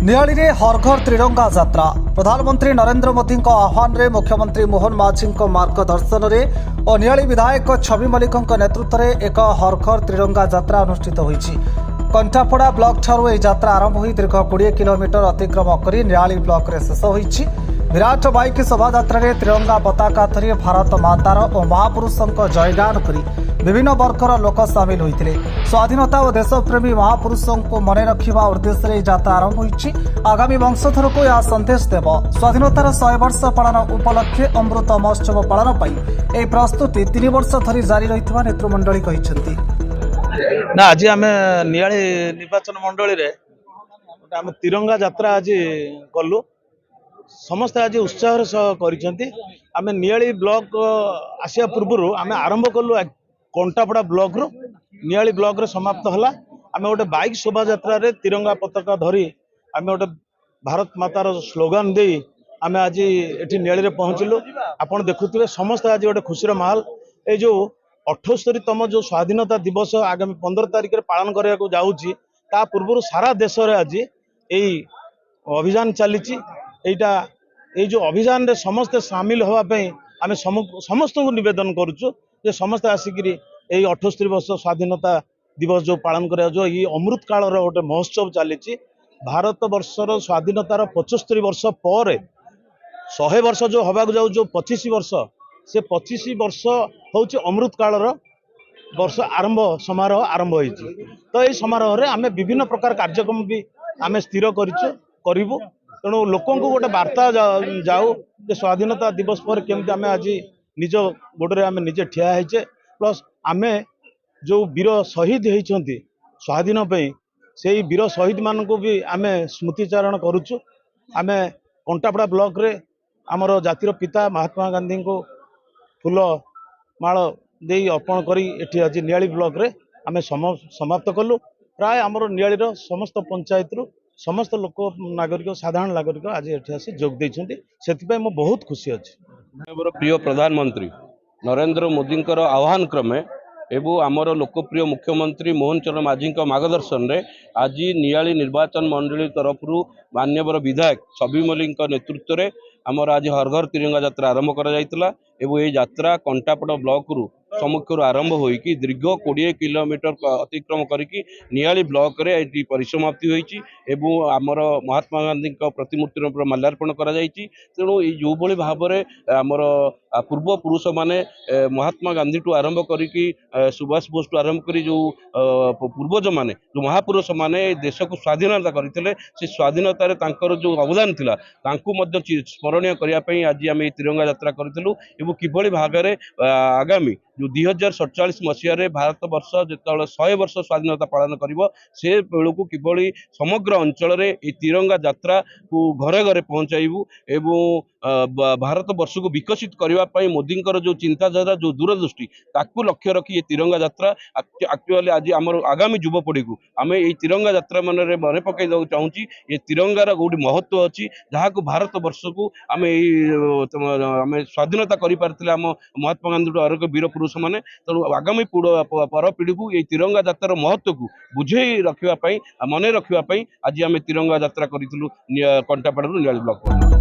नियाली रे हर घर त्रिरंगा यात्रा प्रधानमंत्री नरेंद्र मोदी आह्वान रे मुख्यमंत्री मोहन माझी मार्गदर्शन में और नियाली विधायक छवि मल्लिक नेतृत्व में एक हर घर त्रिरंगा यात्रा अनुष्ठित होईछि। कंठापड़ा ब्लॉक ठारू यह यात्रा आरंभ हो दीर्घ 20 किलोमीटर अतिक्रम कर नियाली ब्लॉक रे शेष होईछि। विराट बाइक शोभायात्रा रे त्रिरंगा पताका धरी भारत मातार और महापुरुषों जयगान करी विभिन्न वर्गर लोक सामिल होते। स्वाधीनता और देशप्रेमी महापुरुषों को मन रखा उद्देश्य यात्रा आरंभ होईछि। आगामी वंशधर को यह संदेश देव स्वाधीनतार 100 वर्ष पालन उपलक्षे अमृत महोत्सव पालन पर प्रस्तुति 3 वर्ष धरी जारी रही नेतृमंडली कहते। ना आज आम नियाली निर्वाचन मंडली रे आम तिरंगा यात्रा आज कलु समस्ते आज उत्साह आम नियाली ब्लॉक आसिया पूर्व आम आरंभ कलु कंटापड़ा ब्लॉक रू नियाली ब्लॉक रे समाप्त हला। आम गोटे बाइक शोभा यात्रा रे तिरंगा पताका धरी आम गोटे भारत मातार स्लोगान दे आम आज ये नियाली रे पहुँचलु। आपड़ देखुए समस्ते आज गोटे खुशीर माहौल। ये जो 78तम जो स्वाधीनता दिवस आगामी 15 तारिख में पालन करने को जाऊँगी ता पूर्व सारा देश में आज यही अभियान चली ये जो अभियान रे समस्ते सामिल होगापी आम समस्त को निवेदन करुचु जे समस्ते आसिक 78 वर्ष स्वाधीनता दिवस जो पालन कर ये अमृत काल गोटे महोत्सव चली भारत वर्षर स्वाधीनतार 75 वर्ष पर 100 वर्ष जो हवा जाऊ जो 25 वर्ष से 25 वर्ष हूँ अमृत कालर वर्ष आरंभ समारोह आरंभ होती। तो ये समारोह रे आम विभिन्न प्रकार कार्यक्रम भी आम स्थिर करूँ तेणु लोक गोटे वार्ता जाऊ जे स्वाधीनता दिवस पर केमती आम आज निज गोड़े आम निजे ठिया होचे प्लस आम जो वीर शहीद होती स्वाधीन से वीर शहीद मान को भी आम स्मृतिचारण करुचु। आम कंटापड़ा ब्लॉक रे आमर जातिर पिता महात्मा गांधी को फूल माल दे अर्पण करी एठी आज नियाली ब्लॉक रे आम समाप्त कलु। प्राय आमर नियालीर समस्त पंचायत रु समस्त लोक नागरिक साधारण नागरिक आज एठी आसी जोग देइछन्ति सेति मो बहुत खुशी अछि। प्रिय प्रधानमंत्री नरेंद्र मोदी आह्वान क्रमे एवं आमर लोकप्रिय मुख्यमंत्री मोहन चरण माझी मार्गदर्शन में आज नियाली निर्वाचन मंडली तरफ मान्यवर विधायक छवि मल्लिक नेतृत्व में आमर आज हर घर तिरंगा यात्रा आरंभ करा एवं ये यात्रा कंटापड़ा ब्लॉक रु सम्मुख आरंभ होईकि दीर्घ 20 किलोमीटर अतिक्रम करिकी नियाली ब्लॉक रे एटी परिसमाप्ति होईची एवं आमर महात्मा गांधी प्रतिमूर्ति माल्यार्पण करा जाईची। तेणु जो भली भाव में आमर पूर्व पुरुष माने महात्मा गांधी टू आरंभ करिकी सुभाष बोस टू आरंभ करी जो पूर्वज माने जो महापुरुष माने देश को स्वाधीनता करथिले से स्वाधीनता रे तांकर जो अवदान थिला तांकु मध्य स्मरणीय करिया पई आज आम तिरंगा यात्रा करथिलु एवं किभली भाग में आगामी जो 2047 मसीह भारत वर्ष जो 100 वर्ष स्वाधीनता पालन करिवो से बेलू को किभली समग्र अंचल रे ए तिरंगा यात्रा को घरे घरे पहुंचाइबू एवं भारत वर्ष को विकसित करने मोदी जो चिंताधारा जो दूरदृष्टि ताकू लक्ष्य रखी ये तिरंगा यात्रा एक्चुअली आज आम आगामी युवपीढ़ी को आम ये तिरंगा यात्रा मन पकई चाहूँगी ये तिरंगार गोटे महत्व अच्छी जहाँ को भारत वर्ष को आम आम स्वाधीनता करें आम महात्मा गांधी आरोग्य वीर पुरुष मैंने तेणु आगामी पर पीढ़ी को ये तिरंगा यात्रार महत्व को बुझे रखापी मन रखापी आज आम तिरंगा यात्रा करूँ कंटापड़ा नियाली ब्लॉक।